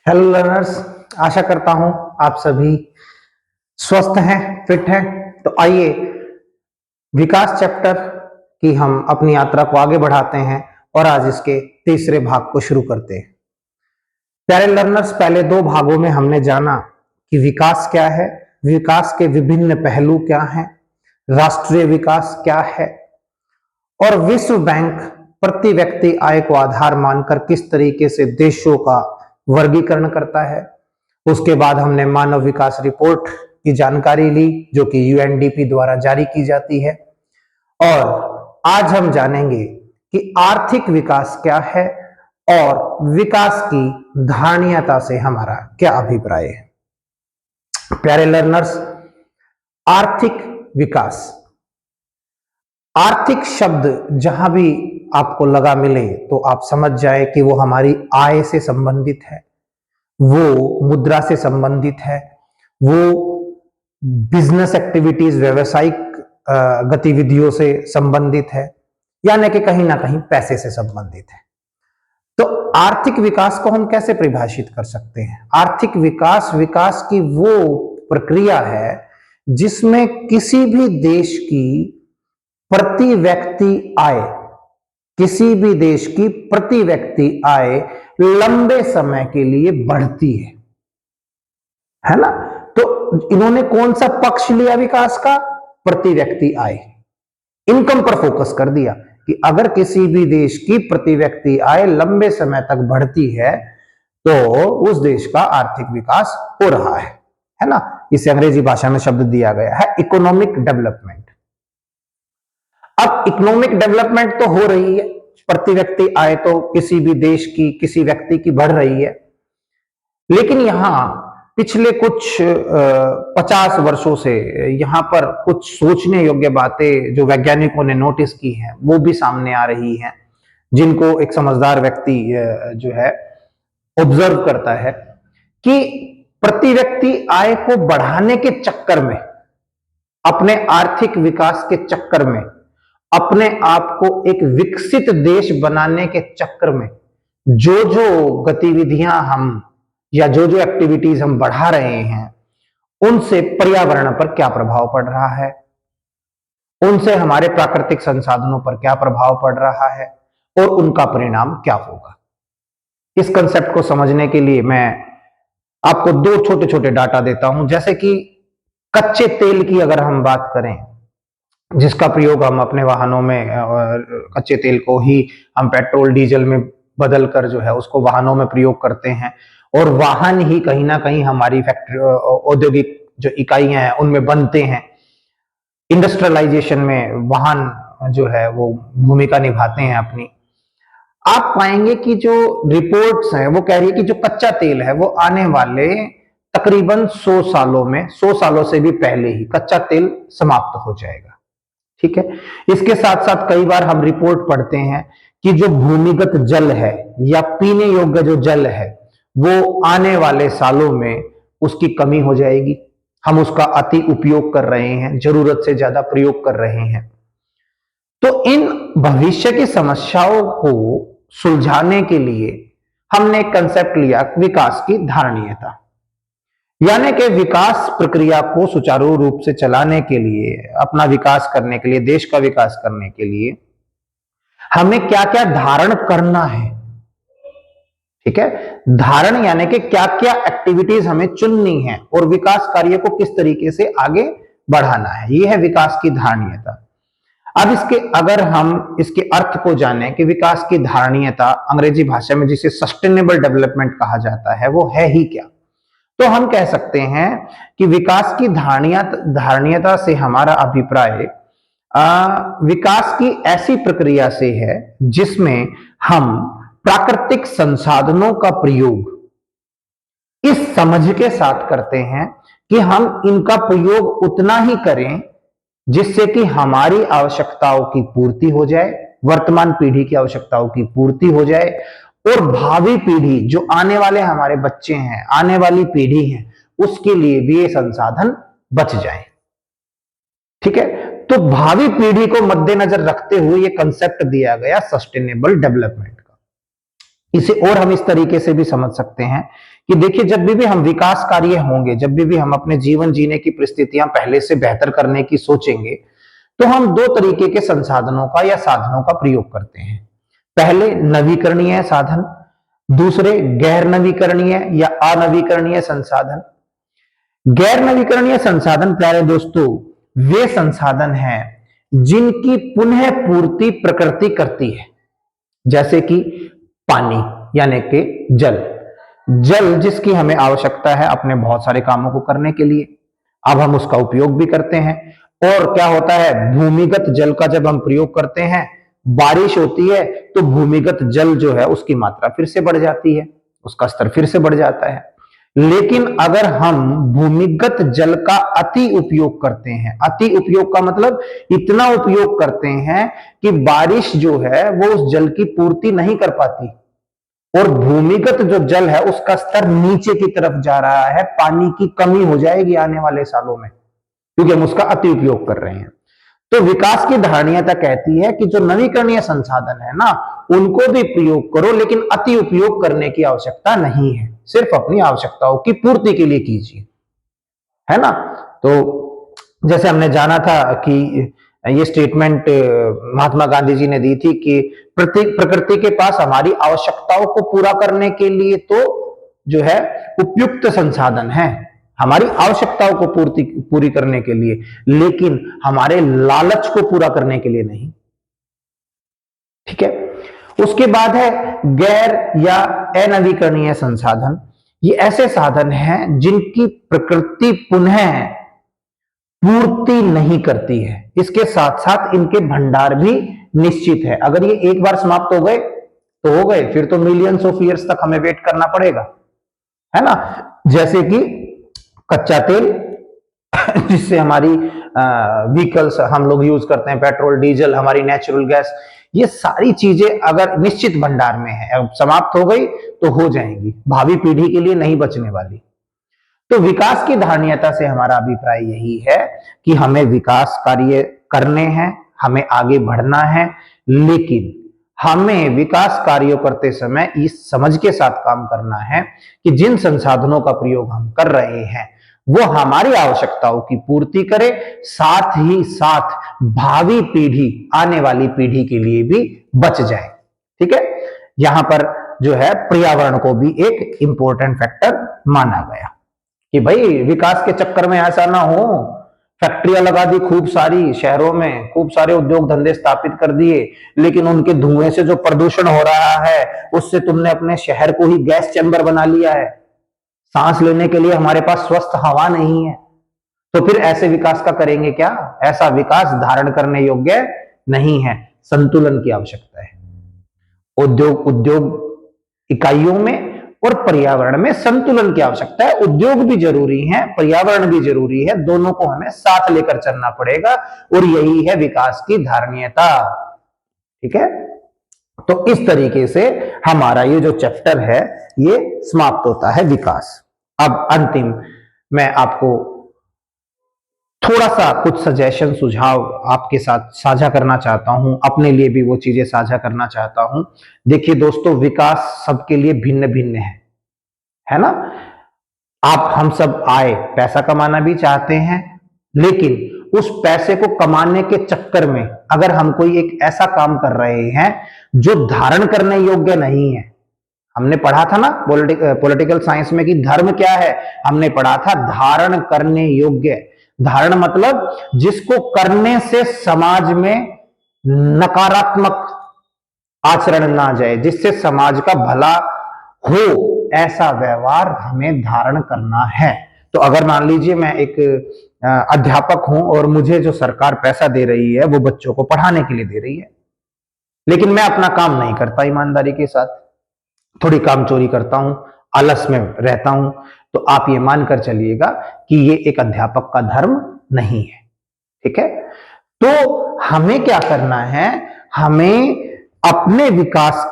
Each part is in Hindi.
हेलो लर्नर्स, आशा करता हूं आप सभी स्वस्थ हैं, फिट हैं। तो आइए विकास चैप्टर की हम अपनी यात्रा को आगे बढ़ाते हैं और आज इसके तीसरे भाग को शुरू करते हैं। प्यारे लर्नर्स, पहले दो भागों में हमने जाना कि विकास क्या है, विकास के विभिन्न पहलू क्या हैं, राष्ट्रीय विकास क्या है और विश्व बैंक प्रति व्यक्ति आय को आधार मानकर किस तरीके से देशों का वर्गीकरण करता है। उसके बाद हमने मानव विकास रिपोर्ट की जानकारी ली जो कि यूएनडीपी द्वारा जारी की जाती है। और आज हम जानेंगे कि आर्थिक विकास क्या है और विकास की धारणीयता से हमारा क्या अभिप्राय है। प्यारे लर्नर्स, आर्थिक विकास, आर्थिक शब्द जहां भी आपको लगा मिले तो आप समझ जाए कि वो हमारी आय से संबंधित है, वो मुद्रा से संबंधित है, वो बिजनेस एक्टिविटीज, व्यावसायिक गतिविधियों से संबंधित है, यानी कि कहीं ना कहीं पैसे से संबंधित है। तो आर्थिक विकास को हम कैसे परिभाषित कर सकते हैं? आर्थिक विकास विकास की वो प्रक्रिया है जिसमें किसी भी देश की प्रति व्यक्ति आय, किसी भी देश की प्रति व्यक्ति आय लंबे समय के लिए बढ़ती है ना। तो इन्होंने कौन सा पक्ष लिया विकास का? प्रति व्यक्ति आय, इनकम पर फोकस कर दिया कि अगर किसी भी देश की प्रति व्यक्ति आय लंबे समय तक बढ़ती है तो उस देश का आर्थिक विकास हो रहा है ना। इसे अंग्रेजी भाषा में शब्द दिया गया है इकोनॉमिक डेवलपमेंट। अब इकोनॉमिक डेवलपमेंट तो हो रही है, प्रति व्यक्ति आय तो किसी भी देश की, किसी व्यक्ति की बढ़ रही है, लेकिन यहां पिछले कुछ 50 वर्षों से यहां पर कुछ सोचने योग्य बातें जो वैज्ञानिकों ने नोटिस की हैं वो भी सामने आ रही हैं, जिनको एक समझदार व्यक्ति जो है ऑब्जर्व करता है कि प्रति व्यक्ति आय को बढ़ाने के चक्कर में, अपने आर्थिक विकास के चक्कर में, अपने आप को एक विकसित देश बनाने के चक्कर में जो जो गतिविधियां हम या जो जो एक्टिविटीज हम बढ़ा रहे हैं उनसे पर्यावरण पर क्या प्रभाव पड़ रहा है, उनसे हमारे प्राकृतिक संसाधनों पर क्या प्रभाव पड़ रहा है और उनका परिणाम क्या होगा। इस कंसेप्ट को समझने के लिए मैं आपको दो छोटे छोटे डाटा देता हूं। जैसे कि कच्चे तेल की अगर हम बात करें, जिसका प्रयोग हम अपने वाहनों में, कच्चे तेल को ही हम पेट्रोल डीजल में बदल कर जो है उसको वाहनों में प्रयोग करते हैं और वाहन ही कहीं ना कहीं हमारी फैक्ट्री, औद्योगिक जो इकाइयां हैं उनमें बनते हैं। इंडस्ट्रियलाइजेशन में वाहन जो है वो भूमिका निभाते हैं अपनी। आप पाएंगे कि जो रिपोर्ट्स हैं वो कह रही है कि जो कच्चा तेल है वो आने वाले तकरीबन 100 सालों में, 100 सालों से भी पहले ही कच्चा तेल समाप्त हो जाएगा। ठीक है। इसके साथ साथ कई बार हम रिपोर्ट पढ़ते हैं कि जो भूमिगत जल है या पीने योग्य जो जल है वो आने वाले सालों में उसकी कमी हो जाएगी। हम उसका अति उपयोग कर रहे हैं, जरूरत से ज्यादा प्रयोग कर रहे हैं। तो इन भविष्य की समस्याओं को सुलझाने के लिए हमने एक कंसेप्ट लिया विकास की धारणीयता, यानी कि विकास प्रक्रिया को सुचारू रूप से चलाने के लिए, अपना विकास करने के लिए, देश का विकास करने के लिए हमें क्या क्या धारण करना है। ठीक है, धारण यानी कि क्या क्या एक्टिविटीज हमें चुननी है और विकास कार्य को किस तरीके से आगे बढ़ाना है, यह है विकास की धारणीयता। अब अगर हम इसके अर्थ को जानें कि विकास की धारणीयता अंग्रेजी भाषा में जिसे सस्टेनेबल डेवलपमेंट कहा जाता है वो है ही क्या, तो हम कह सकते हैं कि विकास की धारणीयता से हमारा अभिप्राय विकास की ऐसी प्रक्रिया से है जिसमें हम प्राकृतिक संसाधनों का प्रयोग इस समझ के साथ करते हैं कि हम इनका प्रयोग उतना ही करें जिससे कि हमारी आवश्यकताओं की पूर्ति हो जाए, वर्तमान पीढ़ी की आवश्यकताओं की पूर्ति हो जाए और भावी पीढ़ी, जो आने वाले हमारे बच्चे हैं, आने वाली पीढ़ी है, उसके लिए भी ये संसाधन बच जाए। ठीक है, तो भावी पीढ़ी को मद्देनजर रखते हुए ये कंसेप्ट दिया गया सस्टेनेबल डेवलपमेंट का। इसे और हम इस तरीके से भी समझ सकते हैं कि देखिए जब भी हम विकास कार्य होंगे, जब भी हम अपने जीवन जीने की परिस्थितियां पहले से बेहतर करने की सोचेंगे, तो हम दो तरीके के संसाधनों का या साधनों का प्रयोग करते हैं। पहले नवीकरणीय साधन, दूसरे गैर नवीकरणीय या अनवीकरणीय संसाधन। गैर नवीकरणीय संसाधन प्यारे दोस्तों वे संसाधन हैं जिनकी पुनः पूर्ति प्रकृति करती है, जैसे कि पानी यानी कि जल। जल जिसकी हमें आवश्यकता है अपने बहुत सारे कामों को करने के लिए, अब हम उसका उपयोग भी करते हैं। और क्या होता है, भूमिगत जल का जब हम प्रयोग करते हैं, बारिश होती है तो भूमिगत जल जो है उसकी मात्रा फिर से बढ़ जाती है, उसका स्तर फिर से बढ़ जाता है। लेकिन अगर हम भूमिगत जल का अति उपयोग करते हैं, अति उपयोग का मतलब इतना उपयोग करते हैं कि बारिश जो है वो उस जल की पूर्ति नहीं कर पाती और भूमिगत जो जल है उसका स्तर नीचे की तरफ जा रहा है, पानी की कमी हो जाएगी आने वाले सालों में क्योंकि हम उसका अति उपयोग कर रहे हैं। तो विकास की धारणीयता कहती है कि जो नवीकरणीय संसाधन है ना उनको भी प्रयोग करो, लेकिन अति उपयोग करने की आवश्यकता नहीं है, सिर्फ अपनी आवश्यकताओं की पूर्ति के लिए कीजिए, है ना। तो जैसे हमने जाना था कि ये स्टेटमेंट महात्मा गांधी जी ने दी थी कि प्रकृति के पास हमारी आवश्यकताओं को पूरा करने के लिए तो जो है उपयुक्त संसाधन है, हमारी आवश्यकताओं को पूरी करने के लिए, लेकिन हमारे लालच को पूरा करने के लिए नहीं। ठीक है। उसके बाद है गैर या अनवीकरणीय संसाधन। ये ऐसे साधन हैं जिनकी प्रकृति पुनः पूर्ति नहीं करती है, इसके साथ साथ इनके भंडार भी निश्चित है। अगर ये एक बार समाप्त हो गए तो हो गए, फिर तो मिलियंस ऑफ ईयर्स तक हमें वेट करना पड़ेगा, है ना। जैसे कि कच्चा तेल जिससे हमारी व्हीकल्स हम लोग यूज करते हैं, पेट्रोल डीजल, हमारी नेचुरल गैस, ये सारी चीजें अगर निश्चित भंडार में है, अब समाप्त हो गई तो हो जाएंगी, भावी पीढ़ी के लिए नहीं बचने वाली। तो विकास की धारणीयता से हमारा अभिप्राय यही है कि हमें विकास कार्य करने हैं, हमें आगे बढ़ना है, लेकिन हमें विकास कार्यों करते समय इस समझ के साथ काम करना है कि जिन संसाधनों का प्रयोग हम कर रहे हैं वो हमारी आवश्यकताओं की पूर्ति करे, साथ ही साथ भावी पीढ़ी, आने वाली पीढ़ी के लिए भी बच जाए। ठीक है। यहां पर जो है पर्यावरण को भी एक इंपॉर्टेंट फैक्टर माना गया कि भाई विकास के चक्कर में ऐसा ना हो, फैक्ट्रियां लगा दी खूब सारी शहरों में, खूब सारे उद्योग धंधे स्थापित कर दिए, लेकिन उनके धुएं से जो प्रदूषण हो रहा है उससे तुमने अपने शहर को ही गैस चैम्बर बना लिया है, सांस लेने के लिए हमारे पास स्वस्थ हवा नहीं है, तो फिर ऐसे विकास का करेंगे क्या? ऐसा विकास धारण करने योग्य नहीं है। संतुलन की आवश्यकता है उद्योग इकाइयों में और पर्यावरण में, संतुलन की आवश्यकता है। उद्योग भी जरूरी है, पर्यावरण भी जरूरी है, दोनों को हमें साथ लेकर चलना पड़ेगा और यही है विकास की धारणीयता। ठीक है। तो इस तरीके से हमारा ये जो चैप्टर है ये समाप्त होता है, विकास। अब अंतिम मैं आपको थोड़ा सा कुछ सजेशन, सुझाव आपके साथ साझा करना चाहता हूं, अपने लिए भी वो चीजें साझा करना चाहता हूं। देखिए दोस्तों, विकास सबके लिए भिन्न भिन्न है ना। आप हम सब आए पैसा कमाना भी चाहते हैं, लेकिन उस पैसे को कमाने के चक्कर में अगर हम कोई एक ऐसा काम कर रहे हैं जो धारण करने योग्य नहीं है, हमने पढ़ा था ना पॉलिटिकल साइंस में कि धर्म क्या है, हमने पढ़ा था धारण करने योग्य। धारण मतलब जिसको करने से समाज में नकारात्मक आचरण ना जाए, जिससे समाज का भला हो, ऐसा व्यवहार हमें धारण करना है। तो अगर मान लीजिए मैं एक अध्यापक हूं और मुझे जो सरकार पैसा दे रही है वो बच्चों को पढ़ाने के लिए दे रही है, लेकिन मैं अपना काम नहीं करता ईमानदारी के साथ, थोड़ी काम चोरी करता हूं, आलस में रहता हूं, तो आप ये मानकर चलिएगा कि ये एक अध्यापक का धर्म नहीं है। ठीक है। तो हमें क्या करना है, हमें अपने विकास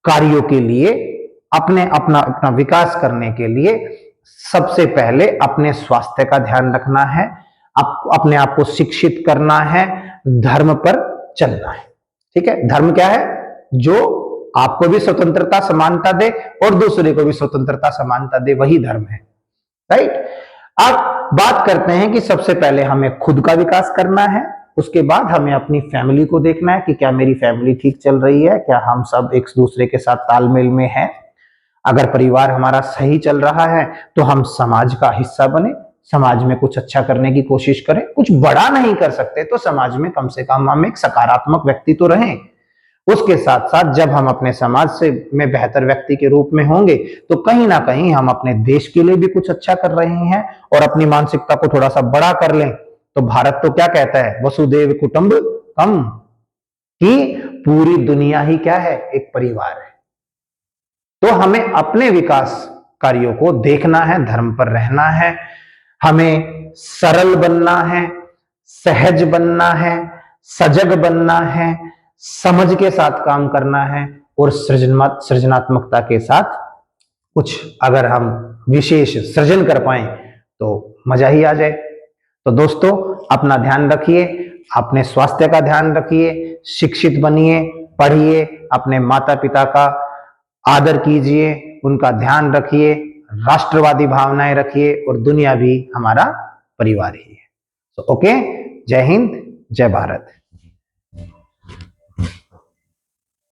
कार्यों के लिए, अपना विकास करने के लिए सबसे पहले अपने स्वास्थ्य का ध्यान रखना है, अपने आप को शिक्षित करना है, धर्म पर चलना है। ठीक है। धर्म क्या है? जो आपको भी स्वतंत्रता समानता दे और दूसरे को भी स्वतंत्रता समानता दे, वही धर्म है, राइट। अब बात करते हैं कि सबसे पहले हमें खुद का विकास करना है, उसके बाद हमें अपनी फैमिली को देखना है कि क्या मेरी फैमिली ठीक चल रही है, क्या हम सब एक दूसरे के साथ तालमेल में हैं। अगर परिवार हमारा सही चल रहा है तो हम समाज का हिस्सा बने, समाज में कुछ अच्छा करने की कोशिश करें। कुछ बड़ा नहीं कर सकते तो समाज में कम से कम हम एक सकारात्मक व्यक्ति तो रहें। उसके साथ साथ जब हम अपने समाज से में बेहतर व्यक्ति के रूप में होंगे तो कहीं ना कहीं हम अपने देश के लिए भी कुछ अच्छा कर रहे हैं और अपनी मानसिकता को थोड़ा सा बड़ा कर लें। तो भारत तो क्या कहता है, वसुदेव कुटुंबकम, कि पूरी दुनिया ही क्या है, एक परिवार है। तो हमें अपने विकास कार्यों को देखना है, धर्म पर रहना है, हमें सरल बनना है, सहज बनना है, सजग बनना है, समझ के साथ काम करना है और सृजनात्मकता के साथ कुछ अगर हम विशेष सृजन कर पाए तो मजा ही आ जाए। तो दोस्तों, अपना ध्यान रखिए, अपने स्वास्थ्य का ध्यान रखिए, शिक्षित बनिए, पढ़िए, अपने माता पिता का आदर कीजिए, उनका ध्यान रखिए, राष्ट्रवादी भावनाएं रखिए और दुनिया भी हमारा परिवार ही है। तो ओके, जय हिंद, जय भारत।